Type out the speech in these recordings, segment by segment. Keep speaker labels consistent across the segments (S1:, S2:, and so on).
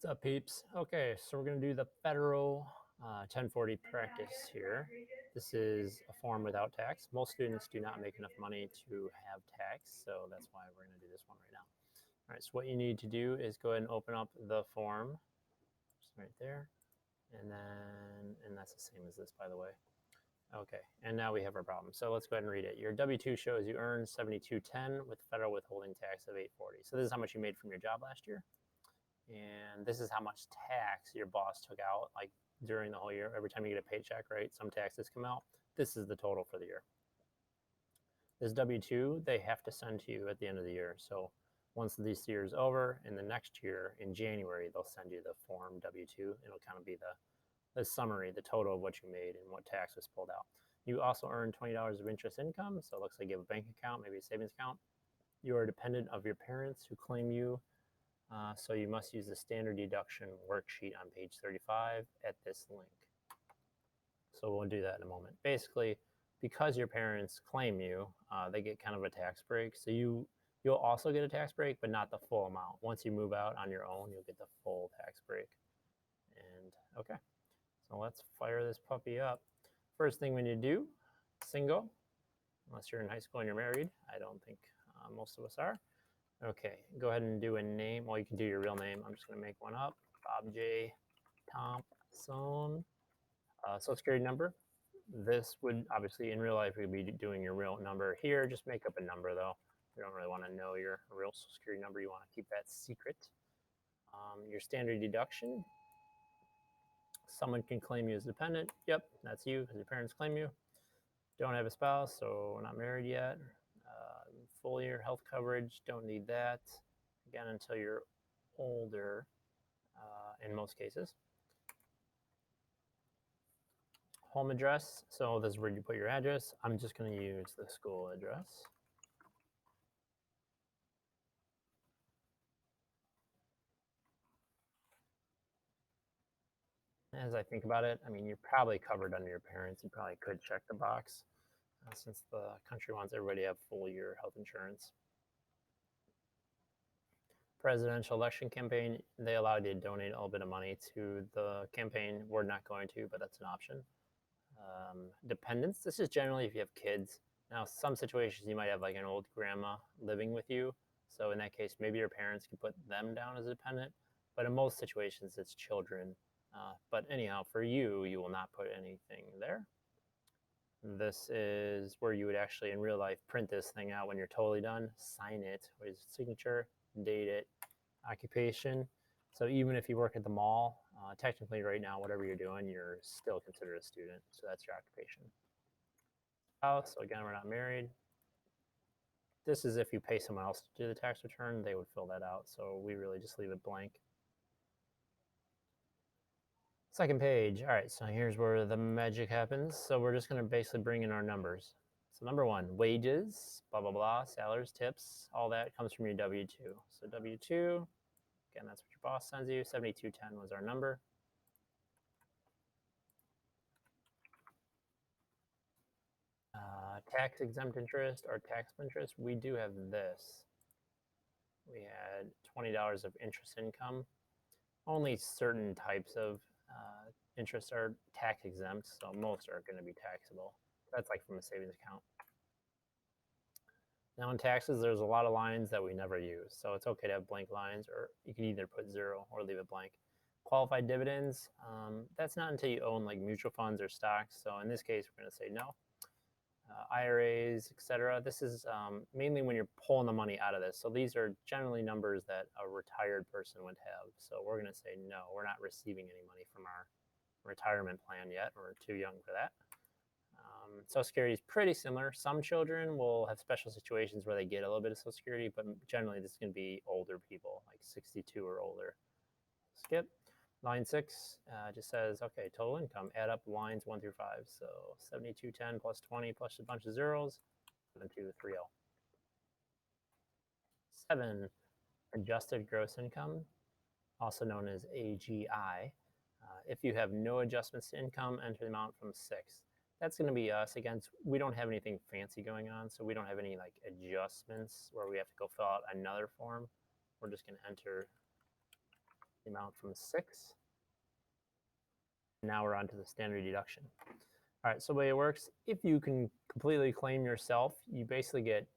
S1: What's up, peeps? Okay, so we're going to do the federal 1040 practice here. This is a form without tax. Most students do not make enough money to have tax, so that's why we're going to do this one right now. All right, so what you need to do is go ahead and open up the form, just right there, and that's the same as this, by the way. Okay, and now we have our problem. So let's go ahead and read it. Your W-2 shows you earned $72.10 with federal withholding tax of $840. So this is how much you made from your job last year. And this is how much tax your boss took out, like during the whole year. Every time you get a paycheck, right, some taxes come out. This is the total for the year. This W-2, they have to send to you at the end of the year. So once this year is over, in the next year, in January, they'll send you the form W-2. It'll kind of be the summary, the total of what you made and what tax was pulled out. You also earn $20 of interest income, so it looks like you have a bank account, maybe a savings account. You are a dependent of your parents who claim you, so you must use the standard deduction worksheet on page 35 at this link. So we'll do that in a moment. Basically, because your parents claim you, they get kind of a tax break. So you'll also get a tax break, but not the full amount. Once you move out on your own, you'll get the full tax break. And okay, so let's fire this puppy up. First thing we need to do, single, unless you're in high school and you're married. I don't think most of us are. Okay, go ahead and do a name. Well, you can do your real name. I'm just going to make one up. Bob J. Thompson. Social Security number. This would obviously in real life, we'd be doing your real number here. Just make up a number though. You don't really want to know your real Social Security number. You want to keep that secret. Your standard deduction. Someone can claim you as dependent. Yep, that's you because your parents claim you. Don't have a spouse, so we're not married yet. Full year health coverage, don't need that. Again, until you're older in most cases. Home address, so this is where you put your address. I'm just going to use the school address. As I think about it, I mean, you're probably covered under your parents. You probably could check the box since the country wants everybody to have full year health insurance. Presidential election campaign, they allowed you to donate a little bit of money to the campaign. We're not going to, but that's an option. Dependents, this is generally if you have kids. Now, some situations you might have like an old grandma living with you. So in that case, maybe your parents can put them down as a dependent. But in most situations, it's children. But anyhow, for you, you will not put anything there. This is where you would actually, in real life, print this thing out when you're totally done, sign it with signature, date it, occupation. So even if you work at the mall, technically right now, whatever you're doing, you're still considered a student. So that's your occupation. So again, we're not married. This is if you pay someone else to do the tax return, they would fill that out. So we really just leave it blank. Second page. All right, so here's where the magic happens. So we're just going to basically bring in our numbers. So number one, wages, blah, blah, blah, salaries, tips, all that comes from your W-2. So W-2, again, that's what your boss sends you. 7210 was our number. Tax exempt interest or taxable interest, we do have this. We had $20 of interest income. Only certain types of interests are tax exempt, so most are going to be taxable. That's like from a savings account. Now in taxes, there's a lot of lines that we never use, so it's okay to have blank lines, or you can either put 0 or leave it blank. Qualified dividends, that's not until you own like mutual funds or stocks, so in this case, we're going to say no. IRAs, etc. This is mainly when you're pulling the money out of this. So these are generally numbers that a retired person would have. So we're going to say no, we're not receiving any money from our retirement plan yet. We're too young for that. Social Security is pretty similar. Some children will have special situations where they get a little bit of Social Security, but generally this is going to be older people, like 62 or older. Skip. Line 6 just says, okay, total income, add up lines 1 through 5. So 7210 plus 20 plus a bunch of zeros, 7230. 7, adjusted gross income, also known as AGI. If you have no adjustments to income, enter the amount from 6. That's going to be us. Again, we don't have anything fancy going on, so we don't have any like adjustments where we have to go fill out another form. We're just going to enter the amount from 6. Now we're on to the standard deduction. All right, so the way it works, if you can completely claim yourself, you basically get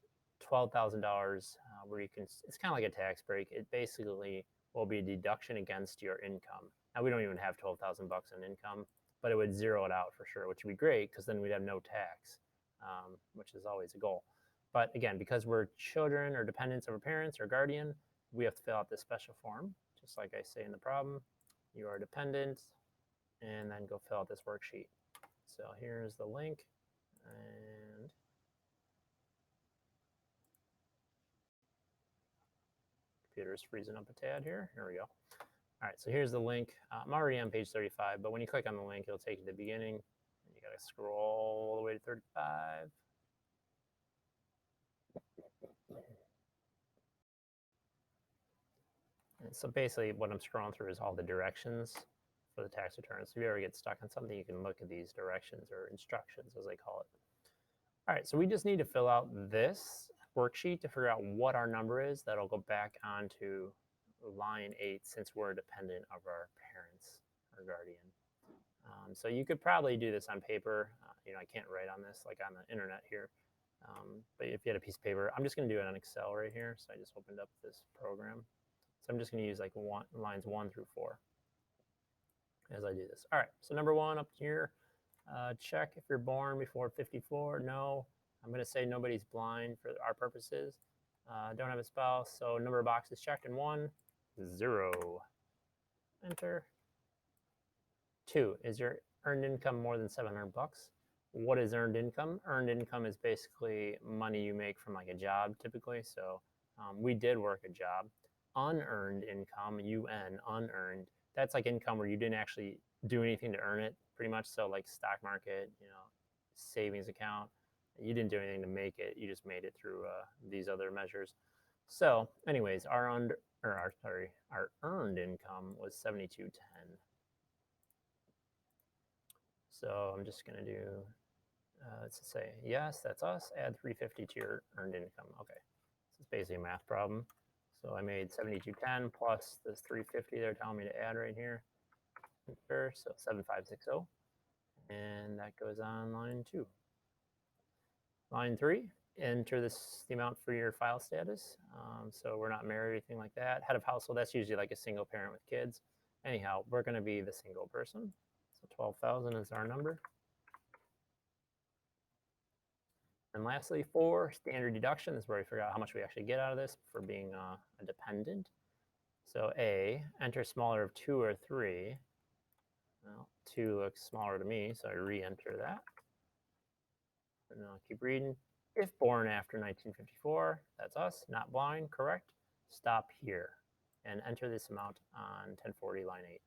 S1: $12,000 where you can, it's kind of like a tax break. It basically will be a deduction against your income. Now we don't even have 12,000 bucks in income, but it would zero it out for sure, which would be great because then we'd have no tax, which is always a goal. But again, because we're children or dependents of our parents or guardian, we have to fill out this special form, just like I say in the problem. You are dependent, and then go fill out this worksheet. So here's the link, and computer's freezing up a tad here. Here we go. All right, so here's the link. I'm already on page 35, but when you click on the link, it'll take you to the beginning. You gotta scroll all the way to 35. And so basically what I'm scrolling through is all the directions for the tax return. So if you ever get stuck on something, you can look at these directions or instructions as they call it. All right, so we just need to fill out this worksheet to figure out what our number is. That'll go back onto line 8 since we're a dependent of our parents or guardian. So you could probably do this on paper. I can't write on this like on the internet here. But if you had a piece of paper, I'm just going to do it on Excel right here. So I just opened up this program. So I'm just going to use like lines 1 through 4 as I do this. All right, so number 1 up here, check if you're born before 54. No. I'm going to say nobody's blind for our purposes. Don't have a spouse, so number of boxes checked in 1, 0. Enter. 2, is your earned income more than 700 bucks? What is earned income? Earned income is basically money you make from like a job typically. So we did work a job. Unearned income, UN, unearned, that's like income where you didn't actually do anything to earn it pretty much. So like stock market, savings account, you didn't do anything to make it. You just made it through these other measures. So anyways, our earned income was 7210. So I'm just going to do, let's say, yes, that's us. Add 350 to your earned income. Okay, this is basically a math problem. So I made 7210 plus this 350 they're telling me to add right here. Enter, so 7560. And that goes on line 2. Line 3, enter the amount for your file status. So we're not married or anything like that. Head of household, that's usually like a single parent with kids. Anyhow, we're going to be the single person. So 12,000 is our number. And lastly, 4, standard deduction. This is where we figure out how much we actually get out of this for being a dependent. So A, enter smaller of 2 or 3. Well, 2 looks smaller to me, so I re-enter that. And I'll keep reading. If born after 1954, that's us, not blind, correct? Stop here and enter this amount on 1040 line 8.